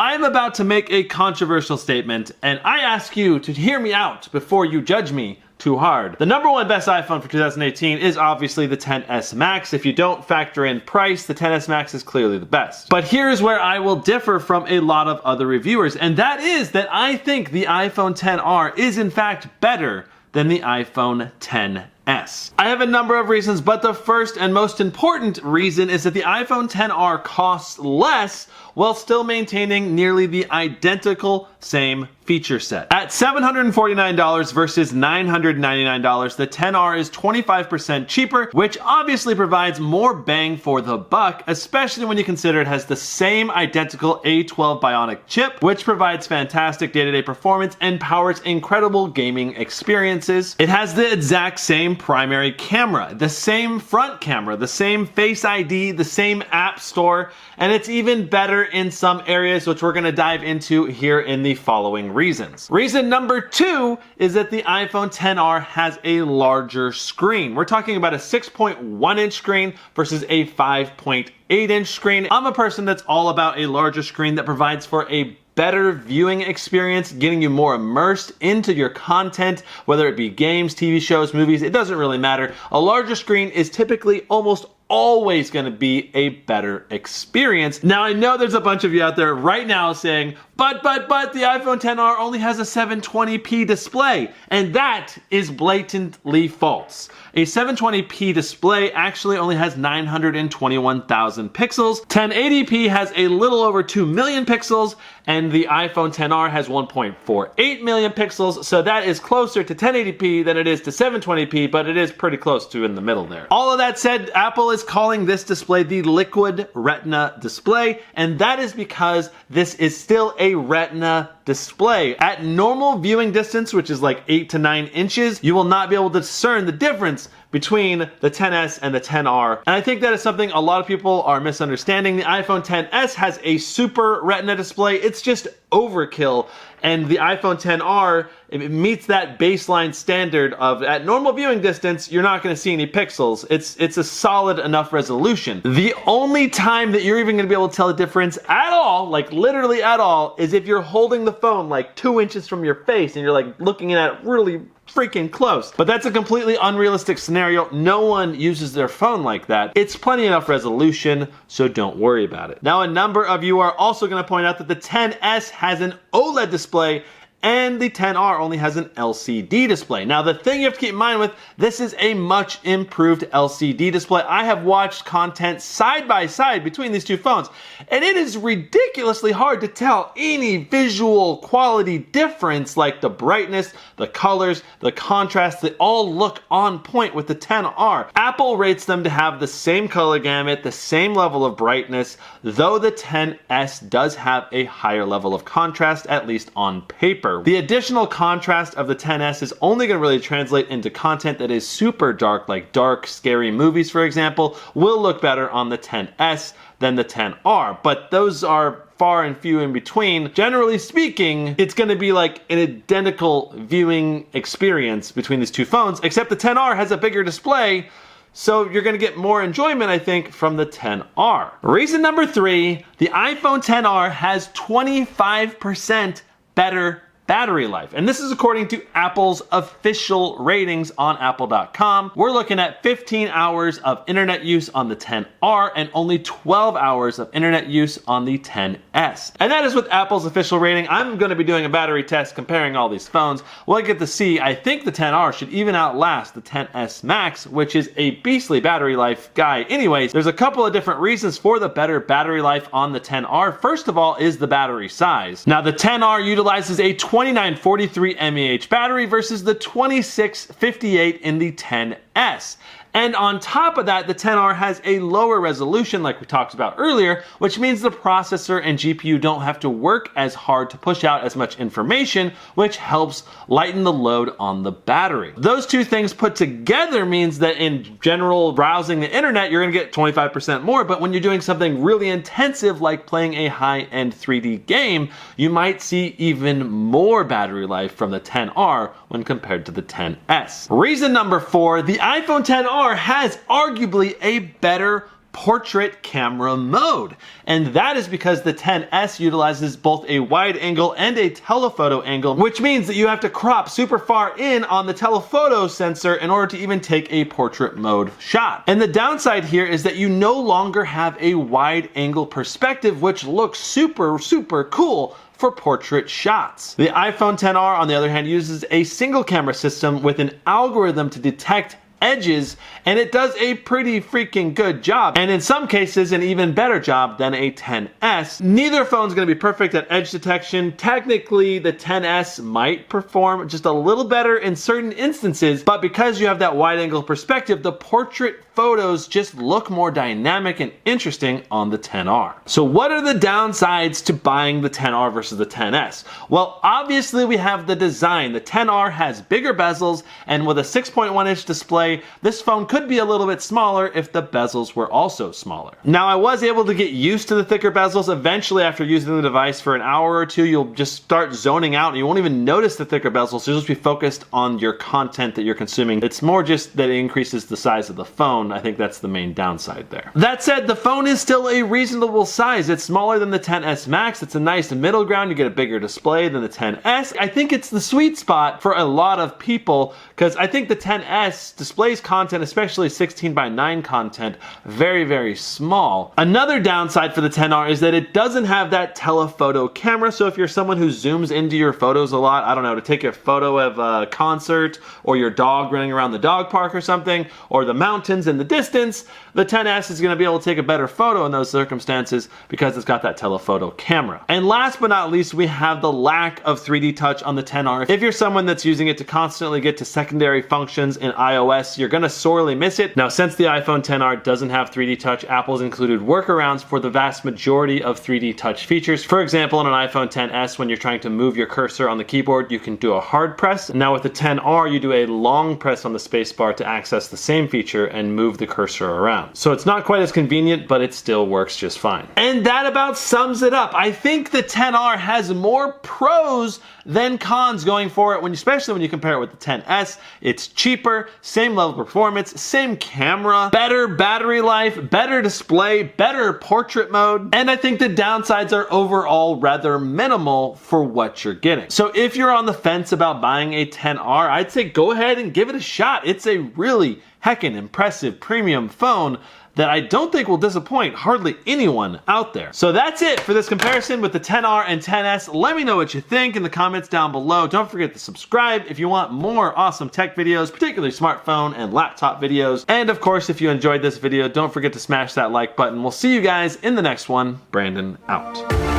I'm about to make a controversial statement, and I ask you to hear me out before you judge me too hard. The number one best iPhone for 2018 is obviously the XS Max. If you don't factor in price, the XS Max is clearly the best. But here's where I will differ from a lot of other reviewers, and that is that I think the iPhone XR is in fact better than the iPhone XS. I have a number of reasons, but the first and most important reason is that the iPhone XR costs less while still maintaining nearly the identical same feature set. At $749 versus $999, the XR is 25% cheaper, which obviously provides more bang for the buck, especially when you consider it has the same identical A12 Bionic chip, which provides fantastic day-to-day performance and powers incredible gaming experiences. It has the exact same primary camera, the same front camera, the same Face ID, the same App Store, and it's even better in some areas, which we're going to dive into here in the following reasons. Reason number 2 is that the iPhone XR has a larger screen. We're talking about a 6.1 inch screen versus a 5.8 inch screen. I'm a person that's all about a larger screen that provides for a better viewing experience, getting you more immersed into your content, whether it be games, TV shows, movies, it doesn't really matter. A larger screen is typically almost always going to be a better experience. Now, I know there's a bunch of you out there right now saying, but the iPhone XR only has a 720p display, and that is blatantly false. A 720p display actually only has 921,000 pixels. 1080p has a little over 2 million pixels, and the iPhone XR has 1.48 million pixels, so that is closer to 1080p than it is to 720p, but it is pretty close to in the middle there. All of that said, Apple is calling this display the Liquid Retina display, and that is because this is still a Retina display. At normal viewing distance, which is like 8 to 9 inches, you will not be able to discern the difference between the XS and the XR. And I think that is something a lot of people are misunderstanding. The iPhone XS has a Super Retina display. It's just overkill. And the iPhone XR, it meets that baseline standard of at normal viewing distance, you're not going to see any pixels. It's a solid enough resolution. The only time that you're even going to be able to tell the difference at all, like literally at all, is if you're holding the phone like 2 inches from your face and you're like looking at it really freaking close. But that's a completely unrealistic scenario. No one uses their phone like that. It's plenty enough resolution, so don't worry about it. Now, a number of you are also going to point out that the XS has an OLED display and the XR only has an LCD display. Now, the thing you have to keep in mind with this is a much improved LCD display. I have watched content side by side between these two phones, and it is ridiculously hard to tell any visual quality difference, like the brightness, the colors, the contrast. They all look on point with the XR. Apple rates them to have the same color gamut, the same level of brightness, though the XS does have a higher level of contrast, at least on paper. The additional contrast of the XS is only going to really translate into content that is super dark, like dark, scary movies, for example, will look better on the XS than the XR, but those are far and few in between. Generally speaking, it's going to be like an identical viewing experience between these two phones, except the XR has a bigger display, so you're going to get more enjoyment, I think, from the XR. Reason number 3, the iPhone XR has 25% better battery life. And this is according to Apple's official ratings on apple.com. We're looking at 15 hours of internet use on the XR and only 12 hours of internet use on the XS. And that is with Apple's official rating. I'm going to be doing a battery test comparing all these phones. We'll get to see. I think the XR should even outlast the XS Max, which is a beastly battery life guy. Anyways, there's a couple of different reasons for the better battery life on the XR. First of all is the battery size. Now, the XR utilizes a 2943 mAh battery versus the 2658 in the XS. And on top of that, the XR has a lower resolution like we talked about earlier, which means the processor and GPU don't have to work as hard to push out as much information, which helps lighten the load on the battery. Those two things put together means that in general browsing the internet, you're gonna get 25% more, but when you're doing something really intensive like playing a high-end 3D game, you might see even more battery life from the XR when compared to the XS. Reason number 4, the iPhone XR has arguably a better portrait camera mode. And that is because the XS utilizes both a wide angle and a telephoto angle, which means that you have to crop super far in on the telephoto sensor in order to even take a portrait mode shot. And the downside here is that you no longer have a wide angle perspective, which looks super cool for portrait shots. The iPhone XR, on the other hand, uses a single camera system with an algorithm to detect edges, and it does a pretty freaking good job, and in some cases an even better job than a XS. Neither phone's going to be perfect at edge detection. Technically the XS might perform just a little better in certain instances, but because you have that wide angle perspective, the portrait photos just look more dynamic and interesting on the XR. So what are the downsides to buying the XR versus the XS? Well, obviously we have the design. The XR has bigger bezels, and with a 6.1-inch display, this phone could be a little bit smaller if the bezels were also smaller. Now, I was able to get used to the thicker bezels. Eventually, after using the device for an hour or two, you'll just start zoning out and you won't even notice the thicker bezels. You'll just be focused on your content that you're consuming. It's more just that it increases the size of the phone. I think that's the main downside there. That said, the phone is still a reasonable size. It's smaller than the XS Max. It's a nice middle ground. You get a bigger display than the XS. I think it's the sweet spot for a lot of people because I think the XS displays content, especially 16:9 content, very small. Another downside for the XR is that it doesn't have that telephoto camera. So if you're someone who zooms into your photos a lot, I don't know, to take a photo of a concert or your dog running around the dog park or something, or the mountains in the distance, the XS is going to be able to take a better photo in those circumstances because it's got that telephoto camera. And last but not least, we have the lack of 3D touch on the XR. If you're someone that's using it to constantly get to secondary functions in iOS, you're going to sorely miss it. Now, since the iPhone XR doesn't have 3D touch, Apple's included workarounds for the vast majority of 3D touch features. For example, on an iPhone XS, when you're trying to move your cursor on the keyboard, you can do a hard press. Now with the XR, you do a long press on the spacebar to access the same feature and move the cursor around. So it's not quite as convenient, but it still works just fine. And that about sums it up. I think the XR has more pros than cons going for it, especially when you compare it with the XS. It's cheaper, same level of performance, same camera, better battery life, better display, better portrait mode, and I think the downsides are overall rather minimal for what you're getting. So if you're on the fence about buying a XR, I'd say go ahead and give it a shot. It's a really heckin' impressive premium phone that I don't think will disappoint hardly anyone out there. So that's it for this comparison with the XR and XS. Let me know what you think in the comments down below. Don't forget to subscribe if you want more awesome tech videos, particularly smartphone and laptop videos. And of course, if you enjoyed this video, don't forget to smash that like button. We'll see you guys in the next one. Brandon out.